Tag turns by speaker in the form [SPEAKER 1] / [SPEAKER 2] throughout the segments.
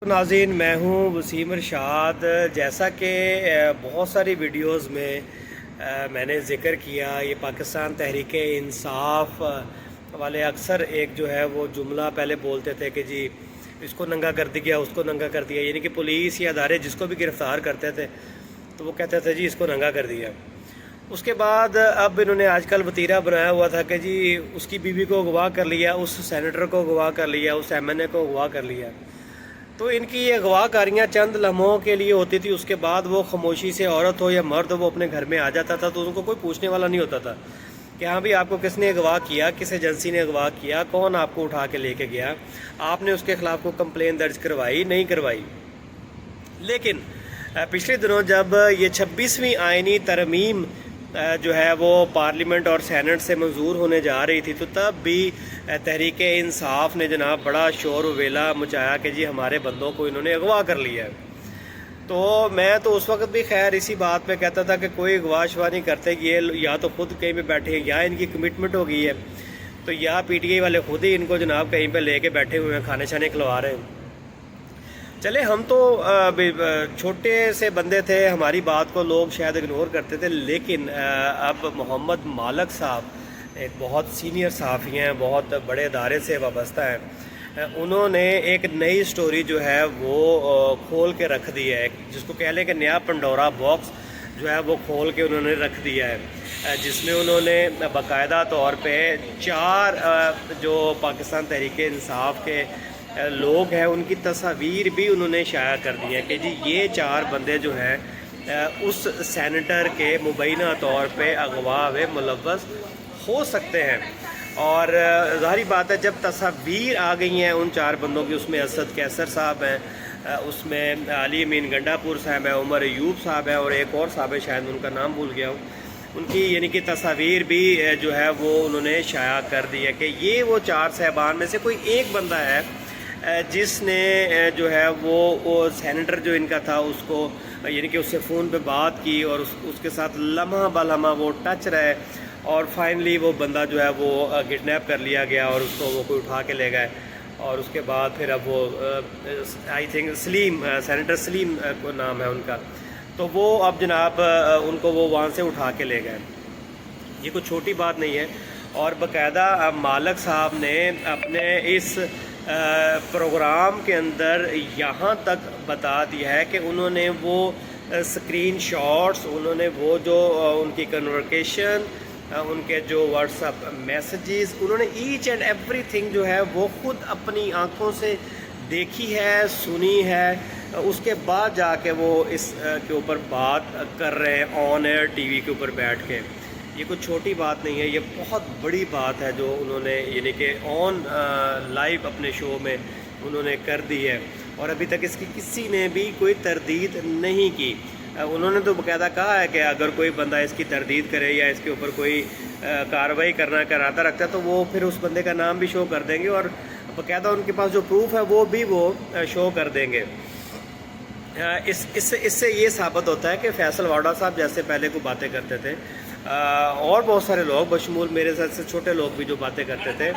[SPEAKER 1] ناظرین، میں ہوں وسیم ارشاد۔ جیسا کہ بہت ساری ویڈیوز میں میں نے ذکر کیا، یہ پاکستان تحریک انصاف والے اکثر ایک جو ہے وہ جملہ پہلے بولتے تھے کہ جی اس کو ننگا کر دیا، اس کو ننگا کر دیا، یعنی کہ پولیس یا ادارے جس کو بھی گرفتار کرتے تھے تو وہ کہتے تھے جی اس کو ننگا کر دیا۔ اس کے بعد اب انہوں نے آج کل وتیرہ بنایا ہوا تھا کہ جی اس کی بیوی کو اغوا کر لیا، اس سینیٹر کو اغوا کر لیا، اس ایم این اے کو اغوا کر لیا۔ تو ان کی یہ اغوا کاریاں چند لمحوں کے لیے ہوتی تھی، اس کے بعد وہ خاموشی سے عورت ہو یا مرد وہ اپنے گھر میں آ جاتا تھا، تو ان کو کوئی پوچھنے والا نہیں ہوتا تھا کہ ہاں بھی آپ کو کس نے اغوا کیا، کس ایجنسی نے اغوا کیا، کون آپ کو اٹھا کے لے کے گیا، آپ نے اس کے خلاف کوئی کمپلین درج کروائی نہیں کروائی۔ لیکن پچھلے دنوں جب یہ 26ویں آئینی ترمیم جو ہے وہ پارلیمنٹ اور سینٹ سے منظور ہونے جا رہی تھی، تو تب بھی تحریک انصاف نے جناب بڑا شور و ویلا مچایا کہ جی ہمارے بندوں کو انہوں نے اغوا کر لیا ہے۔ تو میں تو اس وقت بھی خیر اسی بات پہ کہتا تھا کہ کوئی اغوا شوا نہیں کرتے، یہ یا تو خود کہیں پہ بیٹھے ہیں یا ان کی کمٹمنٹ ہو گئی ہے، تو یا پی ٹی آئی والے خود ہی ان کو جناب کہیں پہ لے کے بیٹھے ہوئے ہیں، کھانے شانے کھلوا رہے ہیں۔ چلے ہم تو چھوٹے سے بندے تھے، ہماری بات کو لوگ شاید اگنور کرتے تھے، لیکن اب محمد مالک صاحب ایک بہت سینئر صحافی ہیں، بہت بڑے ادارے سے وابستہ ہیں، انہوں نے ایک نئی سٹوری جو ہے وہ کھول کے رکھ دی ہے، جس کو کہہ لیں کہ نیا پنڈورا باکس جو ہے وہ کھول کے انہوں نے رکھ دیا ہے، جس میں انہوں نے باقاعدہ طور پہ 4 جو پاکستان تحریک انصاف کے لوگ ہیں ان کی تصاویر بھی انہوں نے شائع کر دی ہیں کہ جی یہ 4 بندے جو ہیں اس سینیٹر کے مبینہ طور پہ اغوا میں ملوث ہو سکتے ہیں۔ اور ظاہری بات ہے جب تصاویر آ گئی ہیں ان 4 بندوں کی، اس میں اسد کیسر صاحب ہیں، اس میں علی امین گنڈا پور صاحب ہیں، عمر ایوب صاحب ہیں، اور ایک اور صاحب ہے شاید ان کا نام بھول گیا ہوں، ان کی یعنی کہ تصاویر بھی جو ہے وہ انہوں نے شائع کر دی ہے کہ یہ وہ 4 صاحبان میں سے کوئی ایک بندہ ہے جس نے جو ہے وہ سینیٹر جو ان کا تھا اس کو یعنی کہ اس سے فون پہ بات کی اور اس کے ساتھ لمحہ بلمحہ وہ ٹچ رہے، اور فائنلی وہ بندہ جو ہے وہ کڈنیپ کر لیا گیا اور اس کو وہ کوئی اٹھا کے لے گئے، اور اس کے بعد پھر اب وہ آئی تھنک سلیم، سینیٹر سلیم کو نام ہے ان کا، تو وہ اب جناب ان کو وہ وہاں سے اٹھا کے لے گئے۔ یہ کوئی چھوٹی بات نہیں ہے، اور باقاعدہ مالک صاحب نے اپنے اس پروگرام کے اندر یہاں تک بتا دیا ہے کہ انہوں نے وہ سکرین شاٹس، انہوں نے وہ جو ان کی کنورکیشن، ان کے جو واٹس اپ میسیجز، انہوں نے ایچ اینڈ ایوری تھنگ جو ہے وہ خود اپنی آنکھوں سے دیکھی ہے، سنی ہے، اس کے بعد جا کے وہ اس کے اوپر بات کر رہے ہیں آن ایئر ٹی وی کے اوپر بیٹھ کے۔ یہ کوئی چھوٹی بات نہیں ہے، یہ بہت بڑی بات ہے جو انہوں نے یعنی کہ آن لائیو اپنے شو میں انہوں نے کر دی ہے، اور ابھی تک اس کی کسی نے بھی کوئی تردید نہیں کی۔ انہوں نے تو باقاعدہ کہا ہے کہ اگر کوئی بندہ اس کی تردید کرے یا اس کے اوپر کوئی کارروائی کرنا کا ارادہ رکھتا ہے تو وہ پھر اس بندے کا نام بھی شو کر دیں گے، اور باقاعدہ ان کے پاس جو پروف ہے وہ بھی وہ شو کر دیں گے۔ اس سے یہ ثابت ہوتا ہے کہ فیصل واڈا صاحب جیسے پہلے کو باتیں کرتے تھے، اور بہت سارے لوگ بشمول میرے ساتھ سے چھوٹے لوگ بھی جو باتیں کرتے تھے،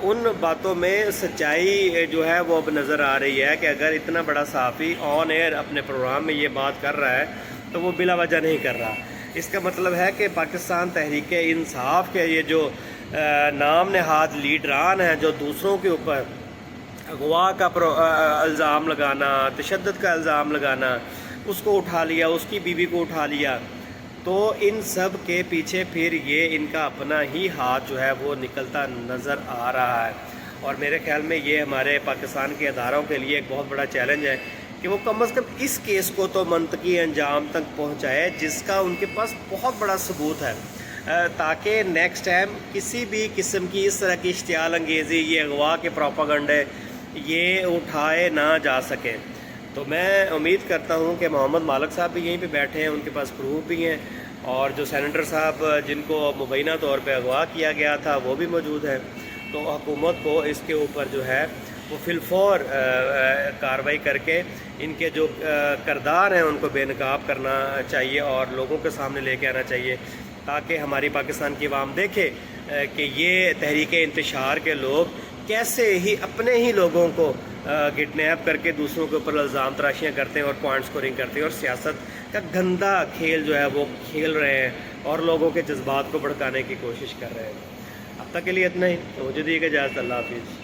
[SPEAKER 1] ان باتوں میں سچائی جو ہے وہ اب نظر آ رہی ہے کہ اگر اتنا بڑا صحافی آن ایئر اپنے پروگرام میں یہ بات کر رہا ہے تو وہ بلا وجہ نہیں کر رہا۔ اس کا مطلب ہے کہ پاکستان تحریک انصاف کے یہ جو نام نہاد لیڈران ہیں جو دوسروں کے اوپر اغوا کا الزام لگانا، تشدد کا الزام لگانا، اس کو اٹھا لیا، اس کی بیوی کو اٹھا لیا، تو ان سب کے پیچھے پھر یہ ان کا اپنا ہی ہاتھ جو ہے وہ نکلتا نظر آ رہا ہے۔ اور میرے خیال میں یہ ہمارے پاکستان کے اداروں کے لیے ایک بہت بڑا چیلنج ہے کہ وہ کم از کم اس کیس کو تو منطقی انجام تک پہنچائے جس کا ان کے پاس بہت بڑا ثبوت ہے، تاکہ نیکسٹ ٹائم کسی بھی قسم کی اس طرح کی اشتعال انگیزی، یہ اغوا کے پروپیگنڈے یہ اٹھائے نہ جا سکے۔ تو میں امید کرتا ہوں کہ محمد مالک صاحب بھی یہیں پہ بیٹھے ہیں، ان کے پاس پروف بھی ہیں، اور جو سینیٹر صاحب جن کو مبینہ طور پہ اغوا کیا گیا تھا وہ بھی موجود ہیں، تو حکومت کو اس کے اوپر جو ہے وہ فی الفور کارروائی کر کے ان کے جو کردار ہیں ان کو بے نقاب کرنا چاہیے اور لوگوں کے سامنے لے کے آنا چاہیے، تاکہ ہماری پاکستان کی عوام دیکھے کہ یہ تحریک انتشار کے لوگ کیسے ہی اپنے ہی لوگوں کو کڈنیپ کر کے دوسروں کے اوپر الزام تراشیاں کرتے ہیں اور پوائنٹ سکورنگ کرتے ہیں اور سیاست کا گندا کھیل جو ہے وہ کھیل رہے ہیں اور لوگوں کے جذبات کو بھڑکانے کی کوشش کر رہے ہیں۔ اب تک کے لیے اتنا ہی، تو مجھے دیے گا اجازت، اللہ حافظ۔